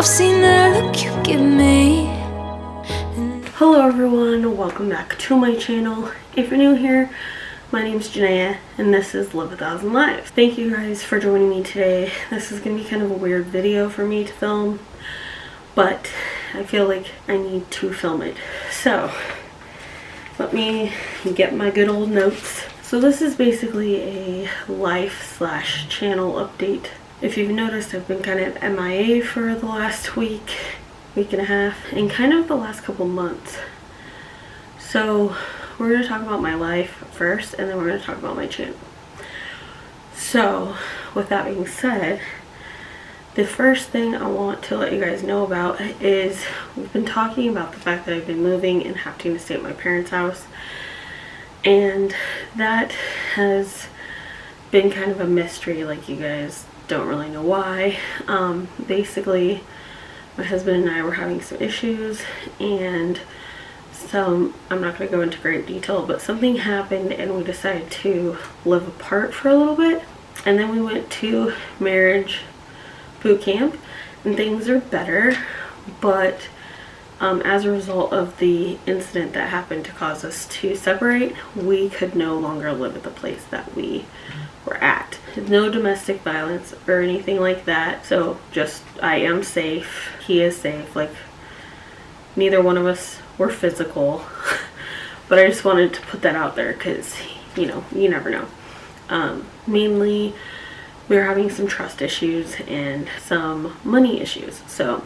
I've seen the look you give me. Hello everyone, welcome back to my channel. If you're new here, my name's Jenaya and this is Live a Thousand Lives. Thank you guys for joining me today. This is going to be kind of a weird video for me to film, but I feel like I need to film it. So let me get my good old notes. So this is basically a life/channel update. If you've noticed, I've been kind of MIA for the last week and a half, and kind of the last couple months. So we're going to talk about my life first, and then we're going to talk about my channel. So with that being said, the first thing I want to let you guys know about is we've been talking about the fact that I've been moving and having to stay at my parents' house, and that has been kind of a mystery. Like, you guys don't really know why. Basically, my husband and I were having some issues, and I'm not going to go into great detail, but something happened and we decided to live apart for a little bit. And then we went to marriage boot camp and things are better, but as a result of the incident that happened to cause us to separate, we could no longer live at the place that we were at. No domestic violence or anything like that, so just I am safe, he is safe. Like, neither one of us were physical but I just wanted to put that out there because, you know, you never know. Mainly we were having some trust issues and some money issues, so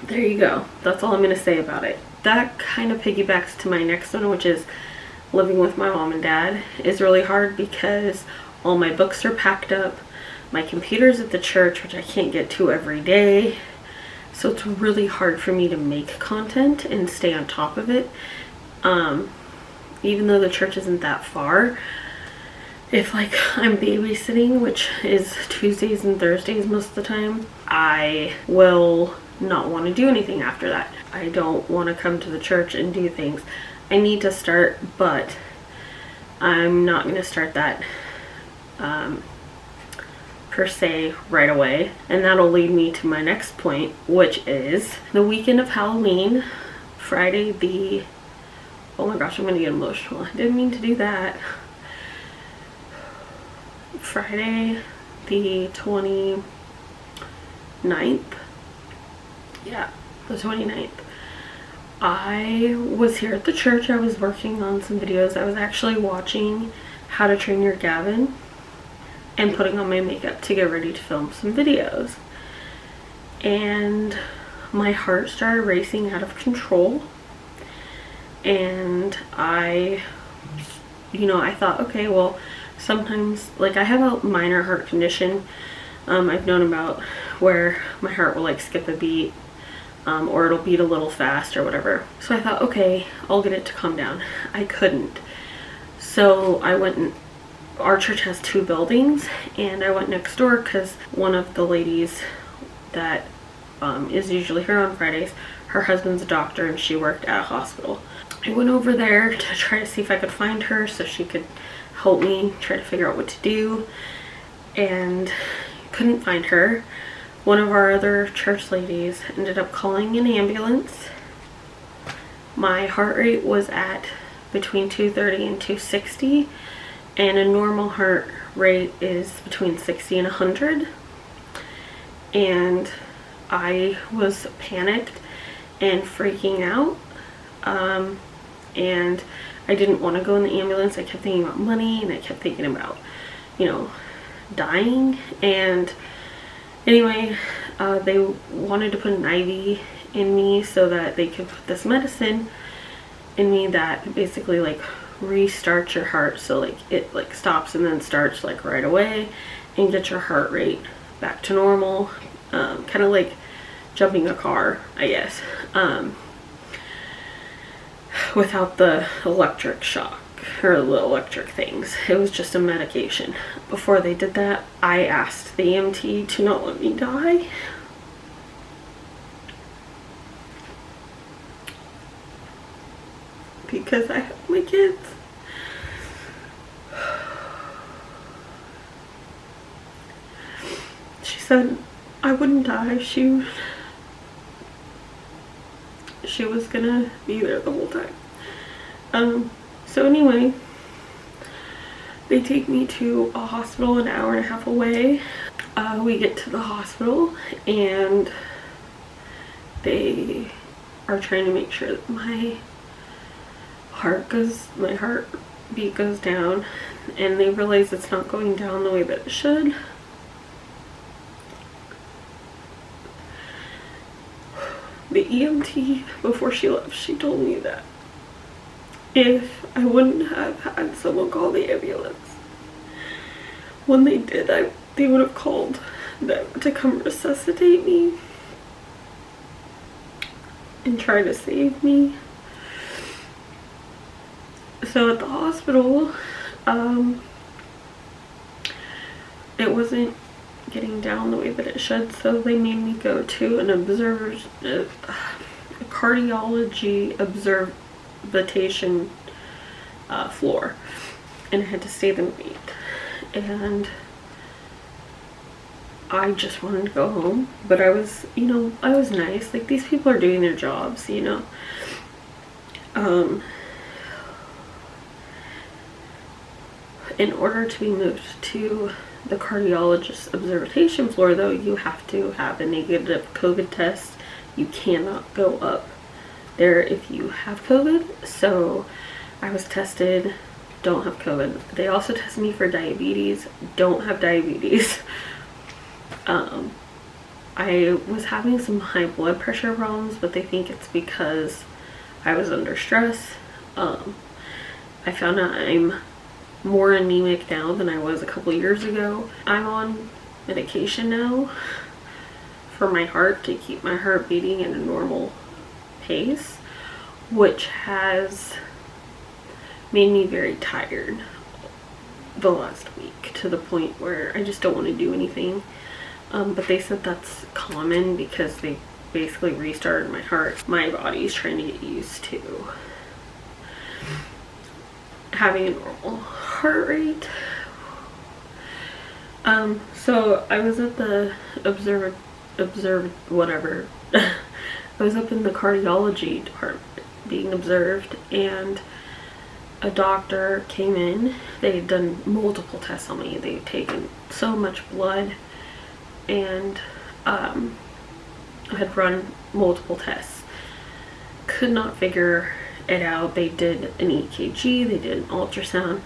there you go. That's all I'm going to say about it. That kind of piggybacks to my next one, which is living with my mom and dad is really hard because all my books are packed up, my computer's at the church, which I can't get to every day, so it's really hard for me to make content and stay on top of it. Even though the church isn't that far, if like I'm babysitting, which is Tuesdays and Thursdays most of the time, I will not want to do anything after that. I don't want to come to the church and do things. I need to start, but I'm not going to start that per se right away. And that'll lead me to my next point, which is the weekend of Halloween, Friday the, oh my gosh, I'm gonna get emotional. I didn't mean to do that. Friday the 29th. Yeah, the 29th. I was here at the church. I was working on some videos. I was actually watching How to Train Your Gavin and putting on my makeup to get ready to film some videos. And my heart started racing out of control. And I thought, okay, well, sometimes, like, I have a minor heart condition I've known about where my heart will like skip a beat, or it'll beat a little fast or whatever. So I thought, okay, I'll get it to calm down. I couldn't. So I went and our church has 2 buildings, and I went next door because one of the ladies that is usually here on Fridays, her husband's a doctor and she worked at a hospital. I went over there to try to see if I could find her so she could help me try to figure out what to do, and couldn't find her. One of our other church ladies ended up calling an ambulance. My heart rate was at between 230 and 260, and a normal heart rate is between 60 and 100. And I was panicked and freaking out, and I didn't want to go in the ambulance. I kept thinking about money, and I kept thinking about, you know, dying. And anyway, they wanted to put an IV in me so that they could put this medicine in me that basically like restarts your heart, so like it like stops and then starts like right away and get your heart rate back to normal, kind of like jumping a car, I guess, without the electric shock or the electric things. It was just a medication. Before they did that, I asked the EMT to not let me die. Because I have my kids. She said I wouldn't die. She she was gonna be there the whole time. So anyway, they take me to a hospital an hour and a half away. We get to the hospital and they are trying to make sure that my heartbeat goes down, and they realize it's not going down the way that it should. The EMT, before she left, she told me that if I wouldn't have had someone call the ambulance, when they did, they would have called them to come resuscitate me and try to save me. So at the hospital, it wasn't getting down the way that it should, so they made me go to an a cardiology observation floor, and I had to stay the night. And I just wanted to go home, but I was nice. Like, these people are doing their jobs, you know. In order to be moved to the cardiologist observation floor, though, you have to have a negative COVID test. You cannot go up there if you have COVID. So I was tested, don't have COVID. They also tested me for diabetes, don't have diabetes. I was having some high blood pressure problems, but they think it's because I was under stress. I found out I'm more anemic now than I was a couple years ago. I'm on medication now for my heart to keep my heart beating at a normal pace, which has made me very tired the last week, to the point where I just don't want to do anything. But they said that's common because they basically restarted my heart. My body's trying to get used to having a normal heart rate. So I was at the whatever. I was up in the cardiology department being observed, and a doctor came in. They had done multiple tests on me. They had taken so much blood, and I had run multiple tests. Could not figure it out. They did an EKG, they did an ultrasound.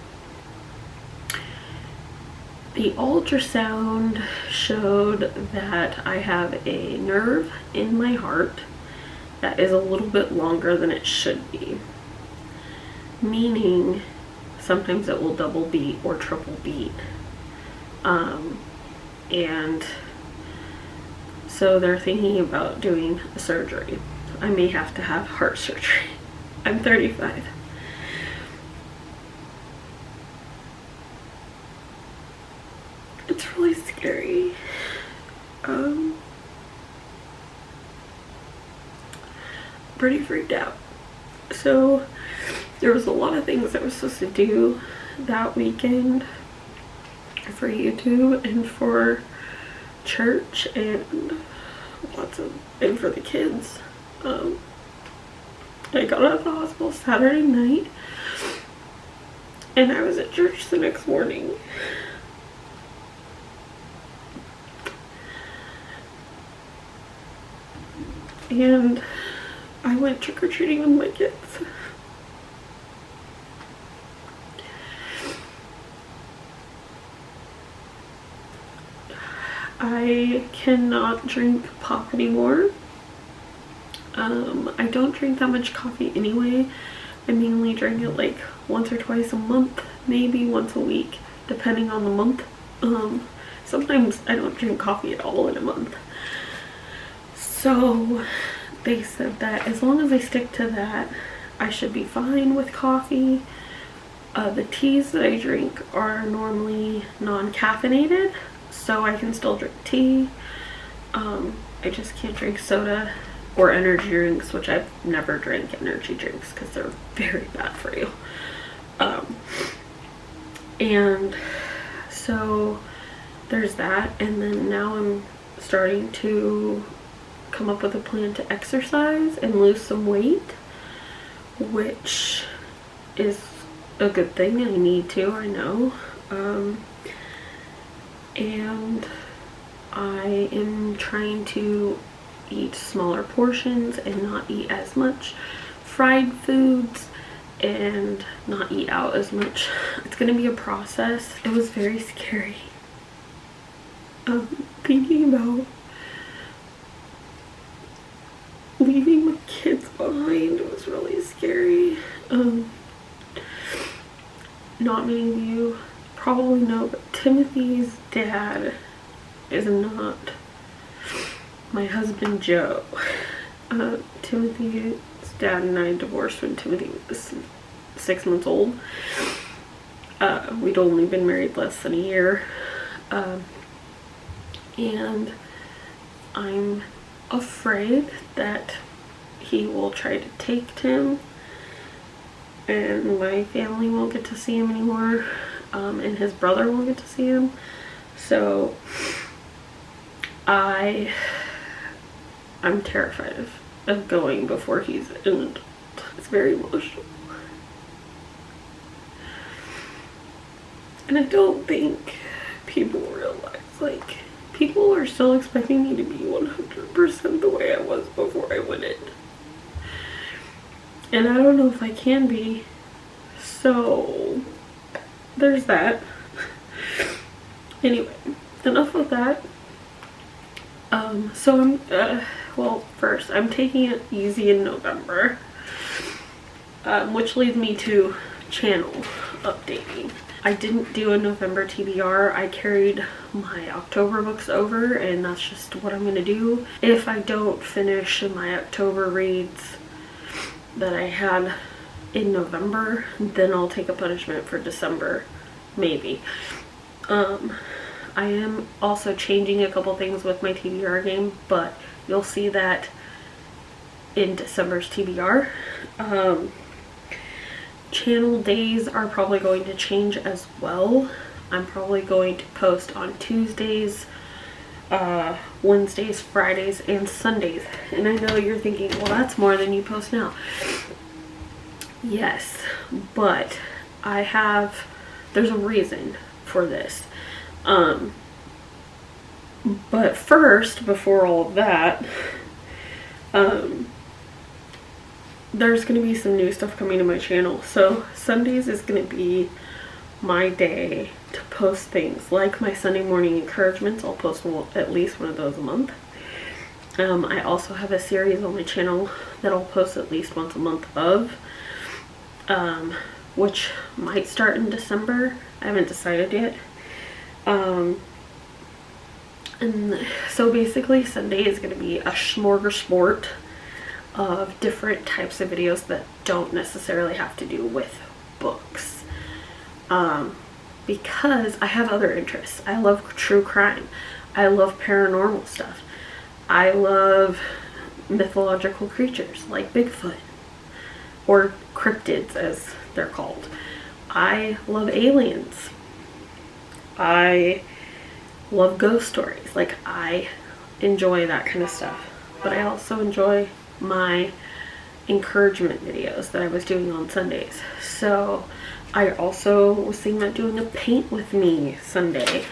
The ultrasound showed that I have a nerve in my heart that is a little bit longer than it should be, meaning sometimes it will double beat or triple beat. And so they're thinking about doing a surgery. I may have to have heart surgery. I'm 35. It's really scary. Pretty freaked out. So there was a lot of things I was supposed to do that weekend for YouTube and for church and and for the kids. I got out of the hospital Saturday night, and I was at church the next morning. And I went trick-or-treating with my kids. I cannot drink pop anymore. I don't drink that much coffee anyway. I mainly drink it like once or twice a month, maybe once a week, depending on the month. Sometimes I don't drink coffee at all in a month. So they said that as long as I stick to that, I should be fine with coffee. The teas that I drink are normally non-caffeinated, so I can still drink tea. I just can't drink soda or energy drinks, which I've never drank energy drinks because they're very bad for you. And so there's that, and then now I'm starting to come up with a plan to exercise and lose some weight, which is a good thing. I need to, I know. And I am trying to eat smaller portions and not eat as much fried foods and not eat out as much. It's gonna be a process. It was very scary. Thinking about leaving my kids behind was really scary. Not many of you probably know, but Timothy's dad is not my husband Joe. Timothy's dad and I divorced when Timothy was 6 months old. We'd only been married less than a year. And I'm afraid that he will try to take Tim and my family won't get to see him anymore, and his brother won't get to see him. So I'm terrified of going before he's an adult. It's very emotional. And I don't think people realize, like, people are still expecting me to be 100% the way I was before I went in. And I don't know if I can be. So there's that. Anyway, enough of that. So I'm, well, first, I'm taking it easy in November. Which leads me to channel updating. I didn't do a November TBR. I carried my October books over, and that's just what I'm gonna do. If I don't finish my October reads that I had in November, then I'll take a punishment for December, maybe. I am also changing a couple things with my TBR game, but you'll see that in December's TBR. Channel days are probably going to change as well. I'm probably going to post on Tuesdays, Wednesdays, Fridays, and Sundays. And I know you're thinking, well, that's more than you post now. Yes, but there's a reason for this. But first, before all of that, there's going to be some new stuff coming to my channel. So Sundays is going to be my day to post things like my Sunday morning encouragements. I'll post at least one of those a month. I also have a series on my channel that I'll post at least once a month of, which might start in December. I haven't decided yet. And so basically Sunday is going to be a smorgasbord of different types of videos that don't necessarily have to do with books, because I have other interests. I love true crime, I love paranormal stuff, I love mythological creatures like Bigfoot, or cryptids as they're called. I love aliens, I love ghost stories. Like, I enjoy that kind of stuff, but I also enjoy my encouragement videos that I was doing on Sundays. So I also was thinking about doing a paint with me Sunday,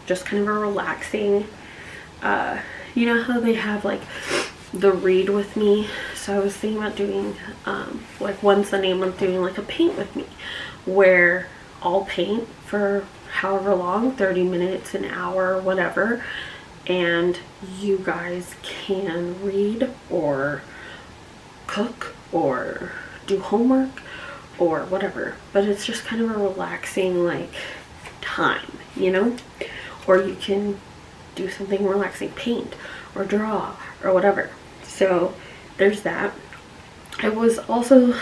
just kind of a relaxing, you know how they have like the read with me. So I was thinking about doing like one Sunday a month, doing like a paint with me, where I'll paint for however long, 30 minutes, an hour, whatever, and you guys can read or cook or do homework or whatever. But it's just kind of a relaxing like time, you know? Or you can do something relaxing, paint or draw or whatever. So there's that. I was also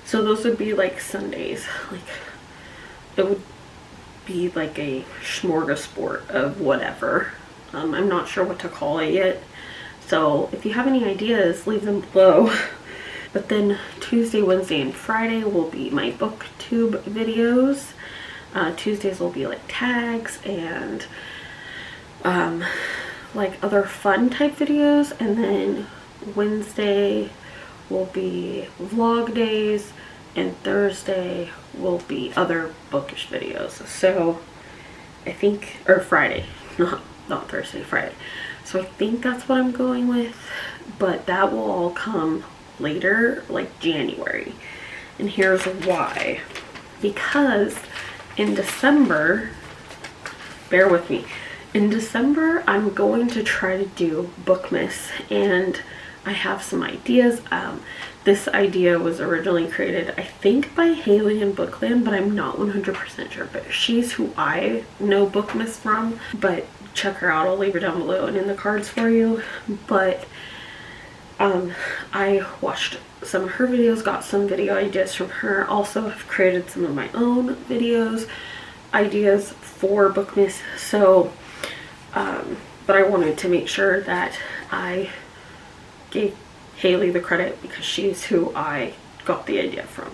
so those would be like Sundays. Like, it would be like a smorgasbord of whatever. I'm not sure what to call it yet, so if you have any ideas, leave them below. But then Tuesday, Wednesday, and Friday will be my booktube videos. Tuesdays will be like tags and like other fun type videos, and then Wednesday will be vlog days, and Thursday will be other bookish videos. So I think, or Friday, not Thursday, Friday. So I think that's what I'm going with, but that will all come later, like January. And here's why. Because in December, bear with me, in December I'm going to try to do Bookmas, and I have some ideas. This idea was originally created, I think, by Haley in Bookland, but I'm not 100% sure. But she's who I know Bookmas from. But check her out. I'll leave her down below and in the cards for you. But I watched some of her videos, got some video ideas from her. Also have created some of my own videos, ideas for Bookmas. So, but I wanted to make sure that I gave Haley the credit because she's who I got the idea from.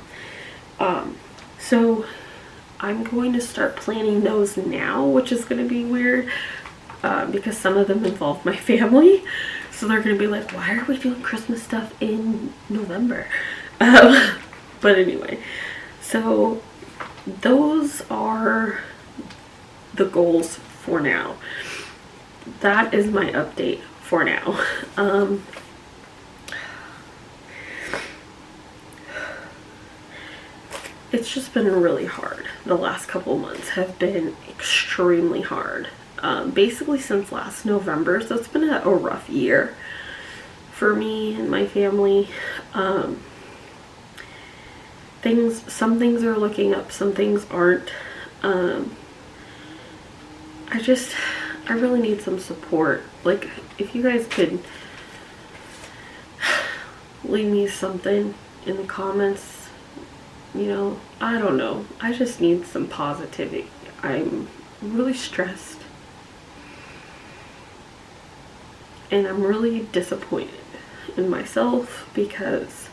So I'm going to start planning those now, which is going to be weird because some of them involve my family. So they're going to be like, why are we doing Christmas stuff in November? But anyway, so those are the goals for now. That is my update for now. It's just been really hard. The last couple months have been extremely hard. Basically since last November, so it's been a rough year for me and my family. Some things are looking up, some things aren't. I really need some support. Like, if you guys could leave me something in the comments, you know, I don't know. I just need some positivity. I'm really stressed. And I'm really disappointed in myself because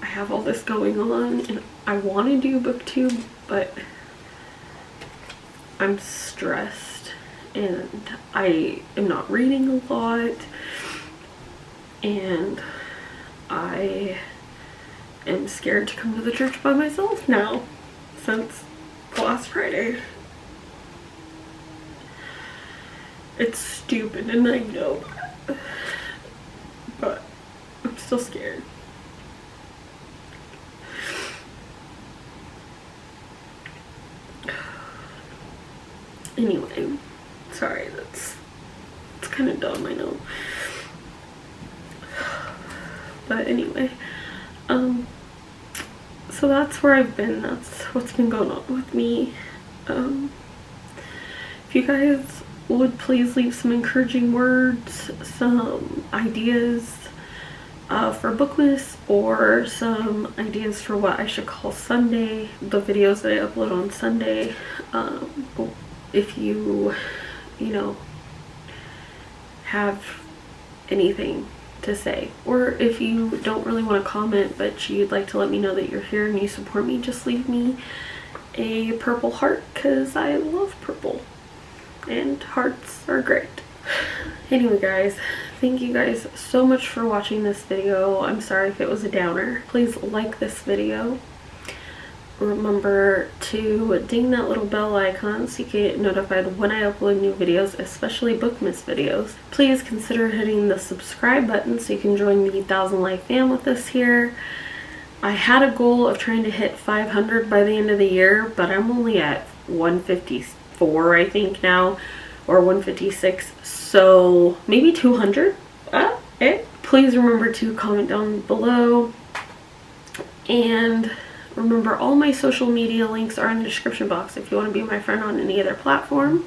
I have all this going on and I want to do booktube, but I'm stressed and I am not reading a lot, and I am scared to come to the church by myself now since last Friday. It's stupid and I know that, but I'm still scared. Anyway, sorry, it's kind of dumb, I know. But anyway, so that's where I've been. That's what's been going on with me. If you guys would please leave some encouraging words, some ideas for Bookmas, or some ideas for what I should call Sunday, the videos that I upload on Sunday. If you know, have anything to say, or if you don't really want to comment but you'd like to let me know that you're here and you support me, just leave me a purple heart because I love purple and hearts are great. Anyway guys, thank you guys so much for watching this video. I'm sorry if it was a downer. Please like this video. Remember to ding that little bell icon so you can get notified when I upload new videos, especially Bookmas videos. Please consider hitting the subscribe button so you can join the 1,000 like fam with us here. I had a goal of trying to hit 500 by the end of the year, but I'm only at 154 I think now, or 156, so maybe 200. Please remember to comment down below, and remember, all my social media links are in the description box if you want to be my friend on any other platform.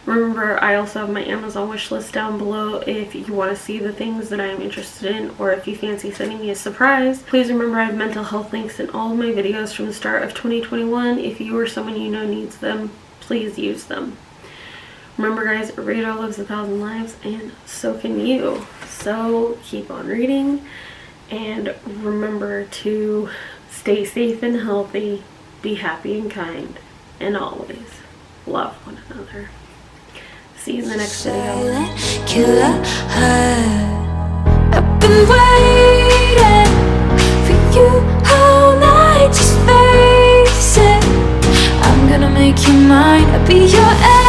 Remember, I also have my Amazon wish list down below if you want to see the things that I'm interested in, or if you fancy sending me a surprise. Please remember, I have mental health links in all of my videos from the start of 2021. If you or someone you know needs them, please use them. Remember guys, a reader lives 1,000 lives, and so can you. So keep on reading, and remember to stay safe and healthy, be happy and kind, and always love one another. see you in the next video. Silent killer. I've been waiting for you all night. Just face it. I'm gonna make you mine. I'll be your